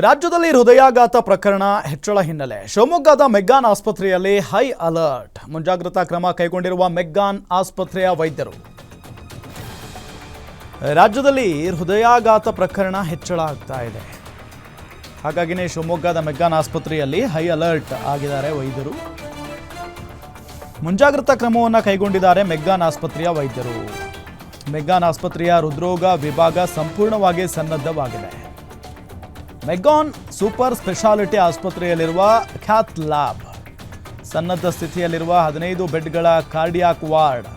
ರಾಜ್ಯದಲ್ಲಿ ಹೃದಯಾಘಾತ ಪ್ರಕರಣ ಹೆಚ್ಚಳ ಹಿನ್ನೆಲೆ ಶಿವಮೊಗ್ಗದ ಮೆಗ್ಗಾನ್ ಆಸ್ಪತ್ರೆಯಲ್ಲಿ ಹೈ ಅಲರ್ಟ್. ಮುಂಜಾಗ್ರತಾ ಕ್ರಮ ಕೈಗೊಂಡಿರುವ ಮೆಗ್ಗಾನ್ ಆಸ್ಪತ್ರೆಯ ವೈದ್ಯರು. ರಾಜ್ಯದಲ್ಲಿ ಹೃದಯಾಘಾತ ಪ್ರಕರಣ ಹೆಚ್ಚಳ ಆಗ್ತಾ ಇದೆ. ಹಾಗಾಗಿನೇ ಶಿವಮೊಗ್ಗದ ಮೆಗ್ಗಾನ್ ಆಸ್ಪತ್ರೆಯಲ್ಲಿ ಹೈ ಅಲರ್ಟ್ ಆಗಿದ್ದಾರೆ ವೈದ್ಯರು. ಮುಂಜಾಗ್ರತಾ ಕ್ರಮವನ್ನು ಕೈಗೊಂಡಿದ್ದಾರೆ ಮೆಗ್ಗಾನ್ ಆಸ್ಪತ್ರೆಯ ವೈದ್ಯರು. ಮೆಗ್ಗಾನ್ ಆಸ್ಪತ್ರೆಯ ಹೃದ್ರೋಗ ವಿಭಾಗ ಸಂಪೂರ್ಣವಾಗಿ ಸನ್ನದ್ಧವಾಗಿದೆ. ಮೆಗ್ಗಾನ್ ಸೂಪರ್ ಸ್ಪೆಷಾಲಿಟಿ ಆಸ್ಪತ್ರೆಯಲ್ಲಿರುವ ಕ್ಯಾಥ್ ಲ್ಯಾಬ್ ಸನ್ನದ್ಧ ಸ್ಥಿತಿಯಲ್ಲಿರುವ 15 ಬೆಡ್ಗಳ ಕಾರ್ಡಿಯಾಕ್ ವಾರ್ಡ್.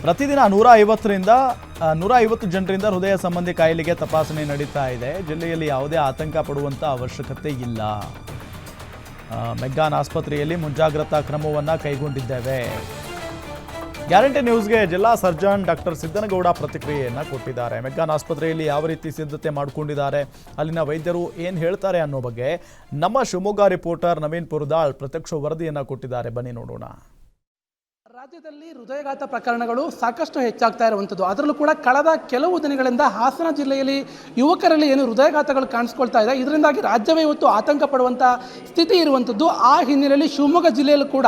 ಪ್ರತಿದಿನ 150 ಜನರಿಂದ ಹೃದಯ ಸಂಬಂಧಿ ಕಾಯಿಲೆಗೆ ತಪಾಸಣೆ ನಡೀತಾ ಇದೆ. ಜಿಲ್ಲೆಯಲ್ಲಿ ಯಾವುದೇ ಆತಂಕ ಪಡುವಂಥ ಅವಶ್ಯಕತೆ ಇಲ್ಲ. ಮೆಗ್ಗಾನ್ ಆಸ್ಪತ್ರೆಯಲ್ಲಿ ಮುಂಜಾಗ್ರತಾ ಕ್ರಮವನ್ನು ಕೈಗೊಂಡಿದ್ದೇವೆ. ಗ್ಯಾರಂಟಿ ನ್ಯೂಸ್ಗೆ ಜಿಲ್ಲಾ ಸರ್ಜನ್ ಡಾಕ್ಟರ್ ಸಿದ್ದನಗೌಡ ಪ್ರತಿಕ್ರಿಯೆಯನ್ನು ಕೊಟ್ಟಿದ್ದಾರೆ. ಮೆಗ್ಗಾನ್ ಆಸ್ಪತ್ರೆಯಲ್ಲಿ ಯಾವ ರೀತಿ ಸಿದ್ಧತೆ ಮಾಡಿಕೊಂಡಿದ್ದಾರೆ, ಅಲ್ಲಿನ ವೈದ್ಯರು ಏನು ಹೇಳ್ತಾರೆ ಅನ್ನೋ ಬಗ್ಗೆ ನಮ್ಮ ಶಿವಮೊಗ್ಗ ರಿಪೋರ್ಟರ್ ನವೀನ್ ಪುರದಾಳ್ ಪ್ರತ್ಯಕ್ಷ ವರದಿಯನ್ನು ಕೊಟ್ಟಿದ್ದಾರೆ. ಬನ್ನಿ ನೋಡೋಣ. ರಾಜ್ಯದಲ್ಲಿ ಹೃದಯಾಘಾತ ಪ್ರಕರಣಗಳು ಸಾಕಷ್ಟು ಹೆಚ್ಚಾಗ್ತಾ ಇರುವಂಥದ್ದು. ಅದರಲ್ಲೂ ಕೂಡ ಕಳೆದ ಕೆಲವು ದಿನಗಳಿಂದ ಹಾಸನ ಜಿಲ್ಲೆಯಲ್ಲಿ ಯುವಕರಲ್ಲಿ ಏನು ಹೃದಯಾಘಾತಗಳು ಕಾಣಿಸ್ಕೊಳ್ತಾ ಇದೆ, ಇದರಿಂದಾಗಿ ರಾಜ್ಯವೇ ಇವತ್ತು ಆತಂಕ ಪಡುವಂಥ ಸ್ಥಿತಿ ಇರುವಂಥದ್ದು. ಆ ಹಿನ್ನೆಲೆಯಲ್ಲಿ ಶಿವಮೊಗ್ಗ ಜಿಲ್ಲೆಯಲ್ಲೂ ಕೂಡ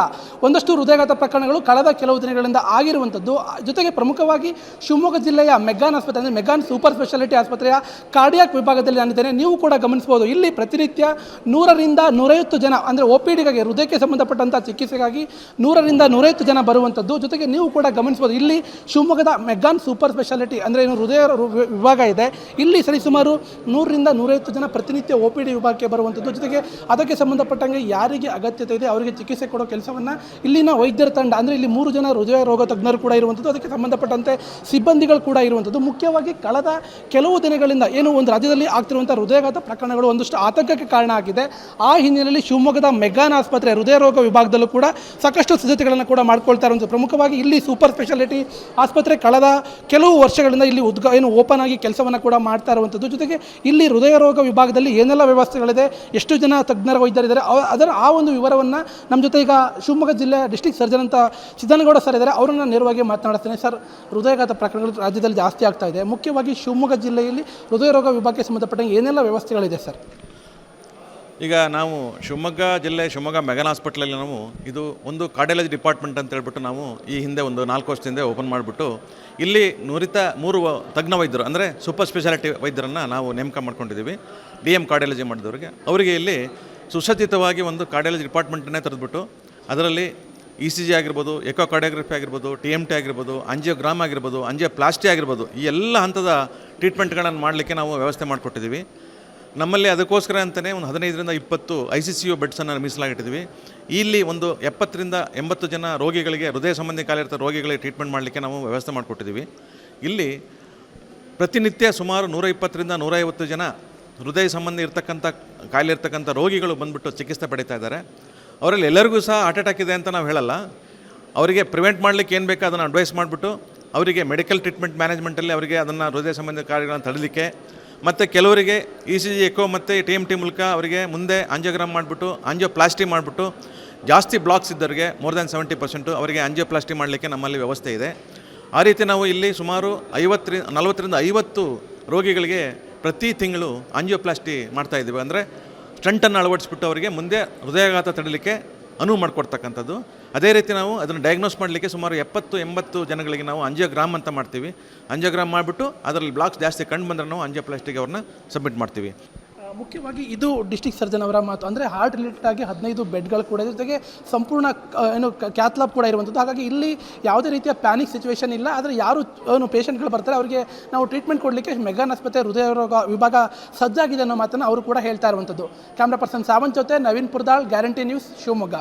ಒಂದಷ್ಟು ಹೃದಯಾಘಾತ ಪ್ರಕರಣಗಳು ಕಳೆದ ಕೆಲವು ದಿನಗಳಿಂದ ಆಗಿರುವಂಥದ್ದು. ಜೊತೆಗೆ ಪ್ರಮುಖವಾಗಿ ಶಿವಮೊಗ್ಗ ಜಿಲ್ಲೆಯ ಮೆಗ್ಗಾನ್ ಆಸ್ಪತ್ರೆ ಅಂದರೆ ಮೆಗ್ಗಾನ್ ಸೂಪರ್ ಸ್ಪೆಷಾಲಿಟಿ ಆಸ್ಪತ್ರೆಯ ಕಾರ್ಡಿಯಾಕ್ ವಿಭಾಗದಲ್ಲಿ ನಾನಿದ್ದೇನೆ. ನೀವು ಕೂಡ ಗಮನಿಸಬಹುದು, ಇಲ್ಲಿ ಪ್ರತಿನಿತ್ಯ 100ರಿಂದ 150 ಜನ ಅಂದರೆ OPDಗಾಗಿ ಹೃದಯಕ್ಕೆ ಸಂಬಂಧಪಟ್ಟಂಥ ಚಿಕಿತ್ಸೆಗಾಗಿ 100ರಿಂದ 150 ಜನ ಬರುವಂಥದ್ದು. ಜೊತೆಗೆ ನೀವು ಕೂಡ ಗಮನಿಸಬಹುದು, ಇಲ್ಲಿ ಶಿವಮೊಗ್ಗದ ಮೆಗ್ಗಾನ್ ಸೂಪರ್ ಸ್ಪೆಷಾಲಿಟಿ ಅಂದರೆ ಏನು ಹೃದಯ ವಿಭಾಗ ಇದೆ, ಇಲ್ಲಿ ಸರಿಸುಮಾರು 100ರಿಂದ 150 ಜನ ಪ್ರತಿನಿತ್ಯ OPD ವಿಭಾಗಕ್ಕೆ ಬರುವಂಥದ್ದು. ಜೊತೆಗೆ ಅದಕ್ಕೆ ಸಂಬಂಧಪಟ್ಟಂಗೆ ಯಾರಿಗೆ ಅಗತ್ಯತೆ ಇದೆ ಅವರಿಗೆ ಚಿಕಿತ್ಸೆ ಕೊಡೋ ಕೆಲಸವನ್ನು ಇಲ್ಲಿನ ವೈದ್ಯರ ತಂಡ ಅಂದರೆ ಇಲ್ಲಿ 3 ಜನ ಹೃದಯ ರೋಗ ತಜ್ಞರು ಕೂಡ ಇರುವಂಥದ್ದು, ಅದಕ್ಕೆ ಸಂಬಂಧಪಟ್ಟಂತೆ ಸಿಬ್ಬಂದಿಗಳು ಕೂಡ ಇರುವಂಥದ್ದು. ಮುಖ್ಯವಾಗಿ ಕಳೆದ ಕೆಲವು ದಿನಗಳಿಂದ ಏನು ಒಂದು ರಾಜ್ಯದಲ್ಲಿ ಆಗ್ತಿರುವಂಥ ಹೃದಯಾಘಾತ ಪ್ರಕರಣಗಳು ಒಂದಷ್ಟು ಆತಂಕಕ್ಕೆ ಕಾರಣ ಆಗಿದೆ. ಆ ಹಿನ್ನೆಲೆಯಲ್ಲಿ ಶಿವಮೊಗ್ಗದ ಮೆಗ್ಗಾನ್ ಆಸ್ಪತ್ರೆ ಹೃದಯ ರೋಗ ವಿಭಾಗದಲ್ಲೂ ಕೂಡ ಸಾಕಷ್ಟು ಸಿದ್ಧತೆಗಳನ್ನು ಕೂಡ ಮಾಡ್ಕೊಳ್ತಾ ಇರುವಂಥದ್ದು. ಪ್ರಮುಖವಾಗಿ ಇಲ್ಲಿ ಸೂಪರ್ ಸ್ಪೆಷಾಲಿಟಿ ಆಸ್ಪತ್ರೆ ಕಳೆದ ಕೆಲವು ವರ್ಷಗಳಿಂದ ಇಲ್ಲಿ ಓಪನ್ ಆಗಿ ಕೆಲಸವನ್ನು ಕೂಡ ಮಾಡ್ತಾ ಇರುವಂಥದ್ದು. ಜೊತೆಗೆ ಇಲ್ಲಿ ಹೃದಯ ರೋಗ ವಿಭಾಗದಲ್ಲಿ ಏನೆಲ್ಲ ವ್ಯವಸ್ಥೆಗಳಿದೆ, ಎಷ್ಟು ಜನ ತಜ್ಞರ ವೈದ್ಯರಿದ್ದಾರೆ, ಅದರ ಆ ಒಂದು ವಿವರವನ್ನು ನಮ್ಮ ಜೊತೆ ಈಗ ಶಿವಮೊಗ್ಗ ಜಿಲ್ಲೆಯ ಡಿಸ್ಟ್ರಿಕ್ಟ್ ಸರ್ಜನ್ ಅಂತ ಸಿದ್ದನಗೌಡ ಸರ್ ಇದ್ದಾರೆ, ಅವರನ್ನು ನೇರವಾಗಿ ಮಾತನಾಡ್ತೇನೆ. ಸರ್, ಹೃದಯಾಘಾತ ಪ್ರಕರಣಗಳು ರಾಜ್ಯದಲ್ಲಿ ಜಾಸ್ತಿ ಆಗ್ತಾ ಇದೆ. ಮುಖ್ಯವಾಗಿ ಶಿವಮೊಗ್ಗ ಜಿಲ್ಲೆಯಲ್ಲಿ ಹೃದಯ ರೋಗ ವಿಭಾಗಕ್ಕೆ ಸಂಬಂಧಪಟ್ಟಂಗೆ ಏನೆಲ್ಲ ವ್ಯವಸ್ಥೆಗಳಿದೆ ಸರ್? ಈಗ ನಾವು ಶಿವಮೊಗ್ಗ ಜಿಲ್ಲೆ ಶಿವಮೊಗ್ಗ ಮೆಗ್ಗಾನ್ ಹಾಸ್ಪಿಟ್ಲಲ್ಲಿ ನಾವು ಇದು ಒಂದು ಕಾರ್ಡಿಯಾಲಜಿ ಡಿಪಾರ್ಟ್ಮೆಂಟ್ ಅಂತ ಹೇಳ್ಬಿಟ್ಟು ನಾವು ಈ ಹಿಂದೆ ಒಂದು 4 ವರ್ಷದಿಂದ ಓಪನ್ ಮಾಡಿಬಿಟ್ಟು ಇಲ್ಲಿ ನುರಿತ 3 ತಜ್ಞ ವೈದ್ಯರು ಅಂದರೆ ಸೂಪರ್ ಸ್ಪೆಷಾಲಿಟಿ ವೈದ್ಯರನ್ನು ನಾವು ನೇಮಕ ಮಾಡ್ಕೊಂಡಿದ್ದೀವಿ. DM ಕಾರ್ಡಿಯಾಲಜಿ ಮಾಡಿದವರಿಗೆ ಅವರಿಗೆ ಇಲ್ಲಿ ಸುಸಜ್ಜಿತವಾಗಿ ಒಂದು ಕಾರ್ಡಿಯಾಲಜಿ ಡಿಪಾರ್ಟ್ಮೆಂಟನ್ನೇ ತೆರೆದುಬಿಟ್ಟು ಅದರಲ್ಲಿ ECG ಆಗಿರ್ಬೋದು, ಎಕೋ ಕಾರ್ಡಿಯೋಗ್ರಫಿ ಆಗಿರ್ಬೋದು, TMT ಆಗಿರ್ಬೋದು, ಆಂಜಿಯೋಗ್ರಾಮ್ ಆಗಿರ್ಬೋದು, ಆಂಜಿಯೋಪ್ಲಾಸ್ಟಿ ಆಗಿರ್ಬೋದು, ಈ ಎಲ್ಲ ಹಂತದ ಟ್ರೀಟ್ಮೆಂಟ್ಗಳನ್ನು ಮಾಡಲಿಕ್ಕೆ ನಾವು ವ್ಯವಸ್ಥೆ ಮಾಡಿಕೊಟ್ಟಿದ್ದೀವಿ. ನಮ್ಮಲ್ಲಿ ಅದಕ್ಕೋಸ್ಕರ ಅಂತಲೇ ಒಂದು 15ರಿಂದ 20 ICCU ಬೆಡ್ಸನ್ನು ಮೀಸಲಾಗಿಟ್ಟಿದ್ವಿ. ಇಲ್ಲಿ ಒಂದು 70ರಿಂದ 80 ಜನ ರೋಗಿಗಳಿಗೆ ಹೃದಯ ಸಂಬಂಧಿ ಕಾಯಿಲೆ ಇರ್ತ ರೋಗಿಗಳಿಗೆ ಟ್ರೀಟ್ಮೆಂಟ್ ಮಾಡಲಿಕ್ಕೆ ನಾವು ವ್ಯವಸ್ಥೆ ಮಾಡಿಕೊಟ್ಟಿದ್ದೀವಿ. ಇಲ್ಲಿ ಪ್ರತಿನಿತ್ಯ ಸುಮಾರು 120ರಿಂದ 150 ಜನ ಹೃದಯ ಸಂಬಂಧಿ ಇರ್ತಕ್ಕಂಥ ಕಾಯಿಲೆ ಇರ್ತಕ್ಕಂಥ ರೋಗಿಗಳು ಬಂದುಬಿಟ್ಟು ಚಿಕಿತ್ಸೆ ಪಡೀತಾ ಇದ್ದಾರೆ. ಅವರಲ್ಲಿ ಎಲ್ಲರಿಗೂ ಸಹ ಹಾರ್ಟ್ ಅಟ್ಯಾಕ್ ಇದೆ ಅಂತ ನಾವು ಹೇಳಲ್ಲ. ಅವರಿಗೆ ಪ್ರಿವೆಂಟ್ ಮಾಡಲಿಕ್ಕೆ ಏನು ಬೇಕೋ ಅದನ್ನು ಅಡ್ವೈಸ್ ಮಾಡಿಬಿಟ್ಟು ಅವರಿಗೆ ಮೆಡಿಕಲ್ ಟ್ರೀಟ್ಮೆಂಟ್ ಮ್ಯಾನೇಜ್ಮೆಂಟಲ್ಲಿ ಅವರಿಗೆ ಅದನ್ನು ಹೃದಯ ಸಂಬಂಧಿ ಕಾಯಿಲೆಗಳನ್ನು ತಡೀಲಿಕ್ಕೆ, ಮತ್ತು ಕೆಲವರಿಗೆ ECG ಎಕೋ ಮತ್ತು TMT ಮೂಲಕ ಅವರಿಗೆ ಮುಂದೆ ಆಂಜಿಯೋಗ್ರಾಮ್ ಮಾಡಿಬಿಟ್ಟು ಆಂಜಿಯೋಪ್ಲಾಸ್ಟಿ ಮಾಡಿಬಿಟ್ಟು ಜಾಸ್ತಿ ಬ್ಲಾಕ್ಸ್ ಇದ್ದವರಿಗೆ ಮೋರ್ ದ್ಯಾನ್ 70% ಅವರಿಗೆ ಆಂಜಿಯೋಪ್ಲಾಸ್ಟಿ ಮಾಡಲಿಕ್ಕೆ ನಮ್ಮಲ್ಲಿ ವ್ಯವಸ್ಥೆ ಇದೆ. ಆ ರೀತಿ ನಾವು ಇಲ್ಲಿ ಸುಮಾರು 40ರಿಂದ 50 ರೋಗಿಗಳಿಗೆ ಪ್ರತಿ ತಿಂಗಳು ಆಂಜಿಯೋಪ್ಲಾಸ್ಟಿ ಮಾಡ್ತಾಯಿದ್ದೀವಿ. ಅಂದರೆ ಸ್ಟಂಟನ್ನು ಅಳವಡಿಸ್ಬಿಟ್ಟು ಅವರಿಗೆ ಮುಂದೆ ಹೃದಯಾಘಾತ ತಡೀಲಿಕ್ಕೆ ಅನುವು ಮಾಡಿಕೊಡ್ತಕ್ಕಂಥದ್ದು. ಅದೇ ರೀತಿ ನಾವು ಅದನ್ನು ಡಯಾಗ್ನೋಸ್ ಮಾಡಲಿಕ್ಕೆ ಸುಮಾರು 70-80 ಜನಗಳಿಗೆ ನಾವು ಆಂಜಿಯೋಗ್ರಾಮ್ ಅಂತ ಮಾಡ್ತೀವಿ. ಆಂಜಿಯೋಗ್ರಾಮ್ ಮಾಡಿಬಿಟ್ಟು ಅದರಲ್ಲಿ ಬ್ಲಾಕ್ಸ್ ಜಾಸ್ತಿ ಕಂಡು ಬಂದರೆ ನಾವು ಆಂಜಿಯೋಪ್ಲಾಸ್ಟಿಗೆ ಅವ್ರನ್ನ ಸಬ್ಮಿಟ್ ಮಾಡ್ತೀವಿ. ಮುಖ್ಯವಾಗಿ ಇದು ಡಿಸ್ಟ್ರಿಕ್ಟ್ ಸರ್ಜನ್ ಅವರ ಮಾತು. ಅಂದರೆ ಹಾರ್ಟ್ ರಿಲೇಟೆಡ್ ಆಗಿ 15 ಬೆಡ್ಗಳು ಕೂಡ ಇದೆ, ಜೊತೆಗೆ ಸಂಪೂರ್ಣ ಕ್ಯಾಥ್ ಲ್ಯಾಬ್ ಕೂಡ ಇರುವಂಥದ್ದು. ಹಾಗಾಗಿ ಇಲ್ಲಿ ಯಾವುದೇ ರೀತಿಯ ಪ್ಯಾನಿಕ್ ಸಿಚುವೇಷನ್ ಇಲ್ಲ. ಆದರೆ ಯಾರು ಪೇಷಂಟ್ಗಳು ಬರ್ತಾರೆ ಅವರಿಗೆ ನಾವು ಟ್ರೀಟ್ಮೆಂಟ್ ಕೊಡಲಿಕ್ಕೆ ಮೆಗ್ಗಾನ್ ಆಸ್ಪತ್ರೆ ಹೃದಯ ರೋಗ ವಿಭಾಗ ಸಜ್ಜಾಗಿದೆ ಅನ್ನೋ ಮಾತನ್ನು ಅವರು ಕೂಡ ಹೇಳ್ತಾ ಇರುವಂಥದ್ದು. ಕ್ಯಾಮ್ರಾ ಪರ್ಸನ್ ಸಾವಂತ್ ಜೊತೆ ನವೀನ್ ಪುರದಾಳ್, ಗ್ಯಾರಂಟಿ ನ್ಯೂಸ್, ಶಿವಮೊಗ್ಗ.